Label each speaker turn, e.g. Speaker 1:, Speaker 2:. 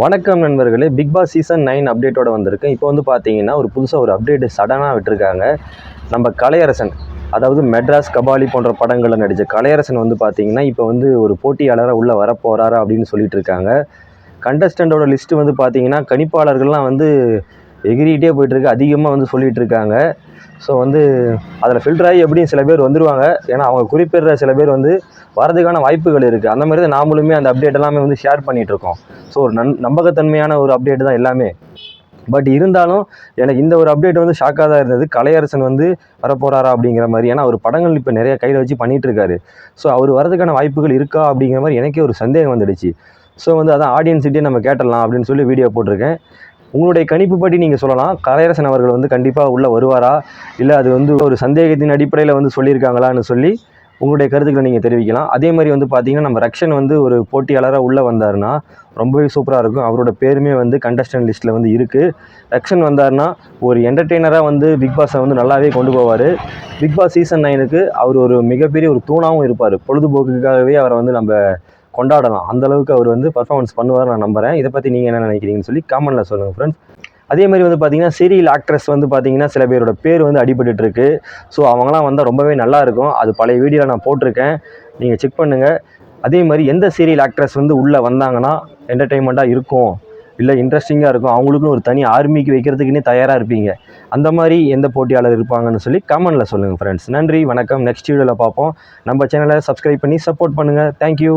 Speaker 1: வணக்கம் நண்பர்களே, big Boss season 9 அப்டேட்டோட வந்திருக்கேன். இப்போ வந்து பார்த்தீங்கன்னா புதுசாக ஒரு அப்டேட் சடனாக விட்டுருக்காங்க. நம்ம கலையரசன், அதாவது மெட்ராஸ், கபாலி போன்ற படங்களில் நடித்த கலையரசன் வந்து பார்த்தீங்கன்னா இப்போ வந்து ஒரு போட்டியாளராக உள்ளே வரப்போகிறாரா அப்படின்னு சொல்லிட்டு இருக்காங்க. கண்டஸ்டண்டோட லிஸ்ட்டு வந்து பார்த்தீங்கன்னா கணிப்பாளர்கள்லாம் வந்து எகிரிகிட்டே போயிட்டுருக்கு, அதிகமாக வந்து சொல்லிகிட்டு இருக்காங்க. ஸோ வந்து அதில் ஃபில்டர் ஆகி எப்படியும் சில பேர் வந்துடுவாங்க. ஏன்னா அவங்க குறிப்பிடுற சில பேர் வந்து வரதுக்கான வாய்ப்புகள் இருக்குது. அந்த மாதிரி தான் நாமளுமே அந்த அப்டேட் எல்லாமே வந்து ஷேர் பண்ணிகிட்ருக்கோம். ஸோ ஒரு நம்பகத்தன்மையான ஒரு அப்டேட் தான் எல்லாமே. பட் இருந்தாலும் எனக்கு இந்த ஒரு அப்டேட் வந்து ஷாக்காக தான் இருந்தது. கலையரசன் வந்து வரப்போகிறாரா அப்படிங்கிற மாதிரி. ஏன்னா அவர் படங்கள் இப்போ நிறைய கையில் வச்சு பண்ணிகிட்ருக்காரு. ஸோ அவர் வரதுக்கான வாய்ப்புகள் இருக்கா அப்படிங்கிற மாதிரி எனக்கே ஒரு சந்தேகம் வந்துடுச்சு. ஸோ வந்து அதான் ஆடியன்ஸ்கிட்டே நம்ம கேட்டலாம் அப்படின்னு சொல்லி வீடியோ போட்டிருக்கேன். உங்களுடைய கணிப்புப்படி நீங்கள் சொல்லலாம், கலையரசன் அவர்கள் வந்து கண்டிப்பாக உள்ளே வருவாரா, இல்லை அது வந்து ஒரு சந்தேகத்தின் அடிப்படையில் வந்து சொல்லியிருக்காங்களான்னு சொல்லி உங்களுடைய கருத்துக்களை நீங்கள் தெரிவிக்கலாம். அதே மாதிரி வந்து பார்த்திங்கன்னா நம்ம ரக்ஷன் வந்து ஒரு போட்டியாளராக உள்ளே வந்தார்னா ரொம்பவே சூப்பராக இருக்கும். அவரோட பேருமே வந்து கண்டஸ்டன்ட் லிஸ்ட்டில் வந்து இருக்குது. ரக்ஷன் வந்தார்னா ஒரு என்டர்டெய்னராக வந்து பிக் பாஸை வந்து நல்லாவே கொண்டு போவார். பிக் பாஸ் சீசன் 9க்கு அவர் ஒரு மிகப்பெரிய ஒரு தூணாகவும் இருப்பார். பொழுதுபோக்குக்காகவே அவரை வந்து நம்ம கொண்டாடலாம். அந்தளவுக்கு அவர் வந்து பர்ஃபார்மன்ஸ் பண்ணுவார் நான் நம்புகிறேன். இதை பற்றி நீங்கள் என்ன நினைக்கிறீங்கன்னு சொல்லி கமெண்ட்டில் சொல்லுங்கள் ஃப்ரெண்ட்ஸ். அதே மாதிரி வந்து பார்த்திங்கன்னா சீரியல் ஆக்ட்ரஸ் வந்து பார்த்திங்கன்னா சில பேரோட பேர் வந்து அடிபட்டுருக்கு. ஸோ அவங்களாம் வந்தால் ரொம்பவே நல்லாயிருக்கும். அது பழைய வீடியோவில் நான் போட்டிருக்கேன், நீங்கள் செக் பண்ணுங்கள். அதே மாதிரி எந்த சீரியல் ஆக்ட்ரஸ் வந்து உள்ளே வந்தாங்கன்னா என்டர்டெயின்மெண்ட்டாக இருக்கும், இல்லை இன்ட்ரெஸ்டிங்காக இருக்கும், அவங்களுக்குன்னு ஒரு தனி ஆர்மிக்கு வைக்கிறதுக்குன்னே தயாராக இருப்பீங்க, அந்த மாதிரி எந்த போட்டியாளர் இருப்பாங்கன்னு சொல்லி கமெண்ட்டில் சொல்லுங்கள் ஃப்ரெண்ட்ஸ். நன்றி, வணக்கம். நெக்ஸ்ட் வீடியோவில் பார்ப்போம். நம்ம சேனலை சப்ஸ்கிரைப் பண்ணி சப்போர்ட் பண்ணுங்கள். தேங்க்யூ.